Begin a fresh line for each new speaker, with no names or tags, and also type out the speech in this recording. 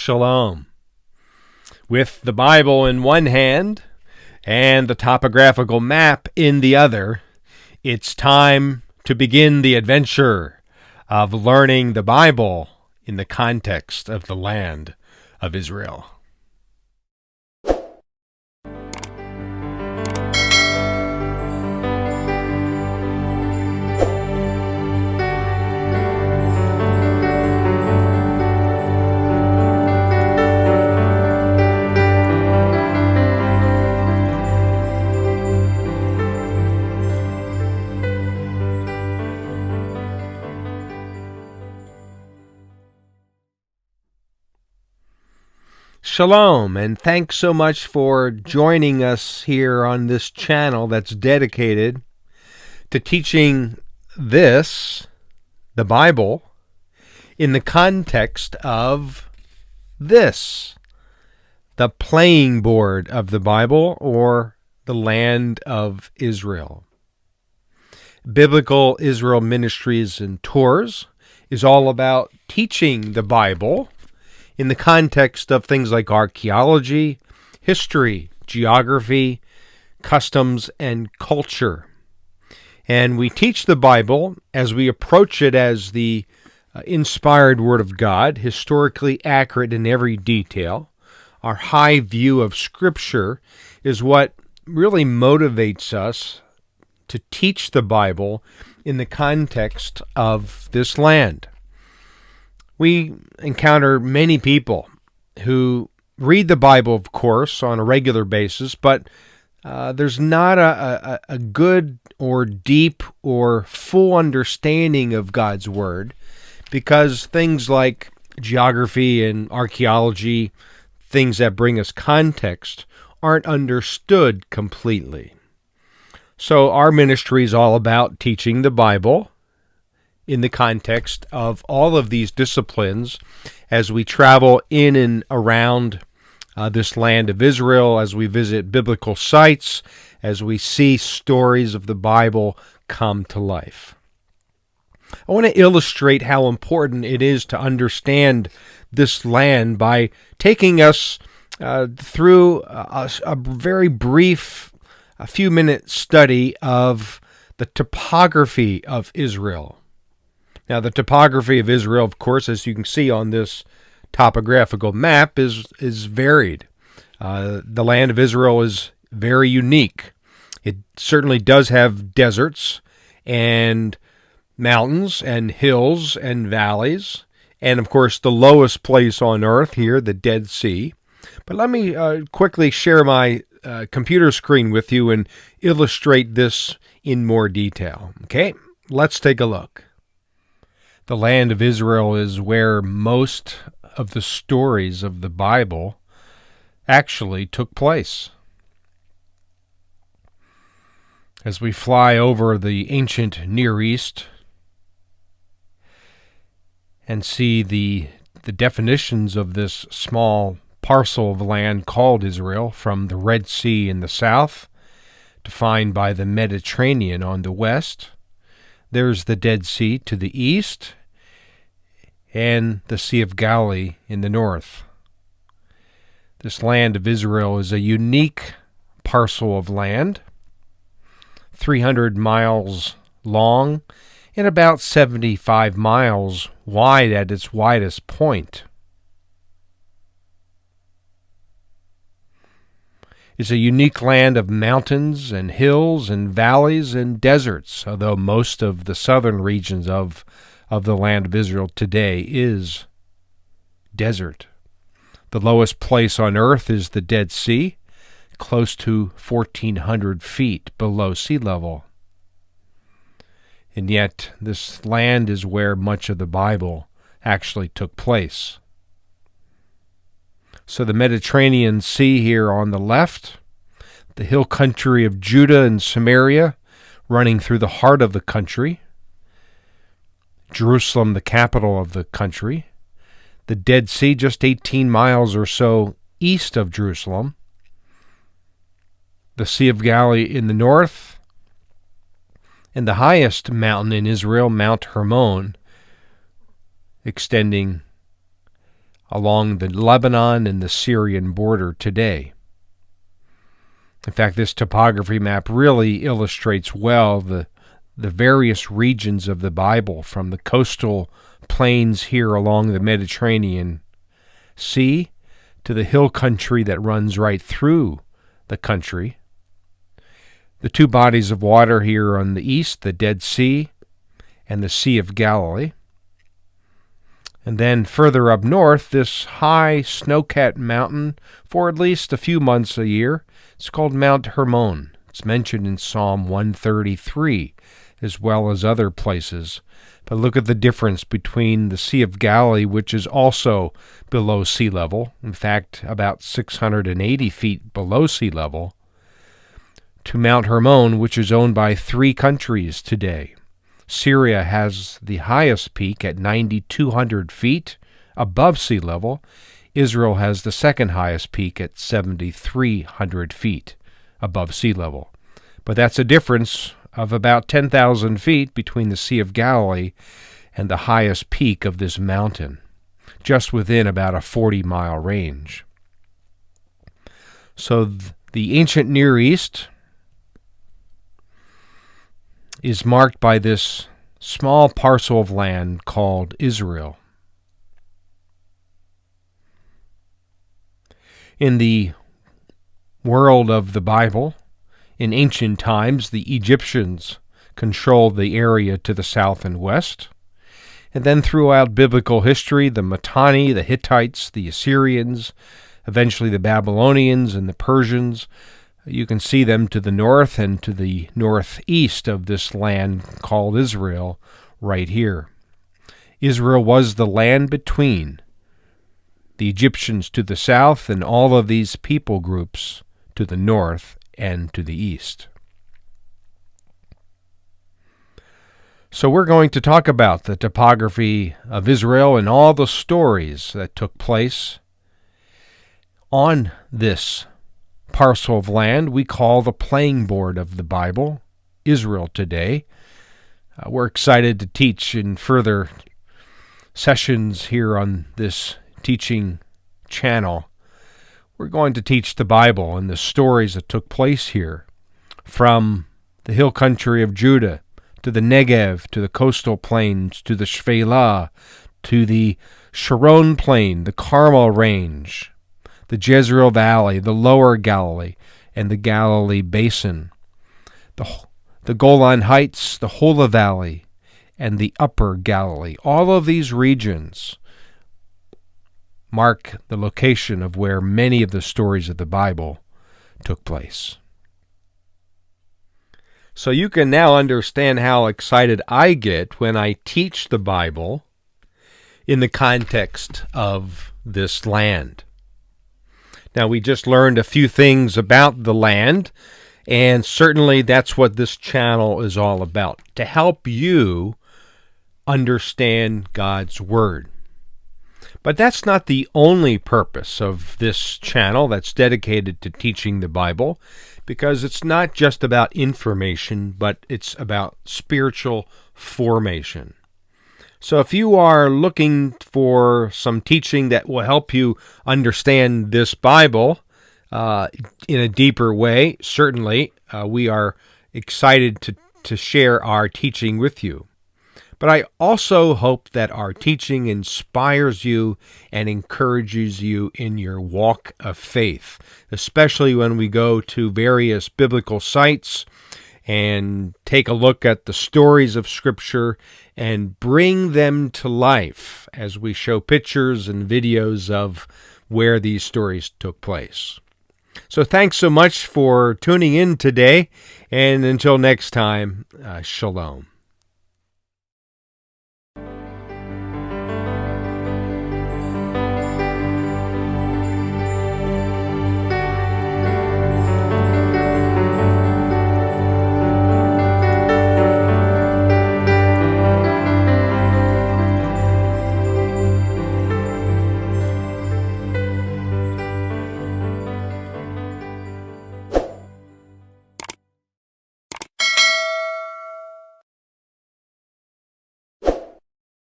Shalom. With the Bible in one hand and the topographical map in the other, it's time to begin the adventure of learning the Bible in the context of the land of Israel. Shalom, and thanks so much for joining us here on this channel that's dedicated to teaching the Bible, in the context of the playing board of the Bible, or the land of Israel. Biblical Israel Ministries and Tours is all about teaching the Bible in the context of things like archaeology, history, geography, customs, and culture. And we teach the Bible as we approach it as the inspired Word of God, historically accurate in every detail. Our high view of Scripture is what really motivates us to teach the Bible in the context of this land. We encounter many people who read the Bible, of course, on a regular basis, but there's not a good or deep or full understanding of God's Word, because things like geography and archaeology, things that bring us context, aren't understood completely. So our ministry is all about teaching the Bible in the context of all of these disciplines as we travel in and around this land of Israel, as we visit biblical sites, as we see stories of the Bible come to life. I want to illustrate how important it is to understand this land by taking us through a very brief, a few-minute study of the topography of Israel. Now, the topography of Israel, of course, as you can see on this topographical map, is varied. The land of Israel is very unique. It certainly does have deserts and mountains and hills and valleys, and, of course, the lowest place on earth here, the Dead Sea. But let me quickly share my computer screen with you and illustrate this in more detail. Okay, let's take a look. The land of Israel is where most of the stories of the Bible actually took place. As we fly over the ancient Near East and see the definitions of this small parcel of land called Israel, from the Red Sea in the south, defined by the Mediterranean on the west, there's the Dead Sea to the east, and the Sea of Galilee in the north. This land of Israel is a unique parcel of land, 300 miles long and about 75 miles wide at its widest point. It's a unique land of mountains and hills and valleys and deserts, although most of the southern regions of the land of Israel today is desert. The lowest place on earth is the Dead Sea, close to 1,400 feet below sea level. And yet, this land is where much of the Bible actually took place. So the Mediterranean Sea here on the left, the hill country of Judah and Samaria running through the heart of the country, Jerusalem, the capital of the country, the Dead Sea just 18 miles or so east of Jerusalem, the Sea of Galilee in the north, and the highest mountain in Israel, Mount Hermon, extending along the Lebanon and the Syrian border today. In fact, this topography map really illustrates well the various regions of the Bible, from the coastal plains here along the Mediterranean Sea to the hill country that runs right through the country. The two bodies of water here on the east, the Dead Sea and the Sea of Galilee. And then further up north, this high snow-capped mountain for at least a few months a year. It's called Mount Hermon. It's mentioned in Psalm 133, as well as other places. But look at the difference between the Sea of Galilee, which is also below sea level, in fact, about 680 feet below sea level, to Mount Hermon, which is owned by 3 countries today. Syria has the highest peak at 9,200 feet above sea level. Israel has the second highest peak at 7,300 feet above sea level. But that's a difference of about 10,000 feet between the Sea of Galilee and the highest peak of this mountain, just within about a 40-mile range. So the ancient Near East is marked by this small parcel of land called Israel. In the world of the Bible, in ancient times, the Egyptians controlled the area to the south and west. And then throughout biblical history, the Mitanni, the Hittites, the Assyrians, eventually the Babylonians and the Persians, you can see them to the north and to the northeast of this land called Israel right here. Israel was the land between the Egyptians to the south and all of these people groups to the north and to the east. So we're going to talk about the topography of Israel and all the stories that took place on this parcel of land we call the playing board of the Bible, Israel today. We're excited to teach in further sessions here on this teaching channel. We're going to teach the Bible and the stories that took place here, from the hill country of Judah to the Negev, to the coastal plains, to the Shephelah, to the Sharon Plain, the Carmel Range, the Jezreel Valley, the Lower Galilee, and the Galilee Basin, the Golan Heights, the Hola Valley, and the Upper Galilee. All of these regions mark the location of where many of the stories of the Bible took place. So you can now understand how excited I get when I teach the Bible in the context of this land. Now, we just learned a few things about the land, and certainly that's what this channel is all about, to help you understand God's Word. But that's not the only purpose of this channel that's dedicated to teaching the Bible, because it's not just about information, but it's about spiritual formation. So if you are looking for some teaching that will help you understand this Bible in a deeper way, certainly we are excited to share our teaching with you. But I also hope that our teaching inspires you and encourages you in your walk of faith, especially when we go to various biblical sites and take a look at the stories of Scripture and bring them to life as we show pictures and videos of where these stories took place. So thanks so much for tuning in today, and until next time, shalom.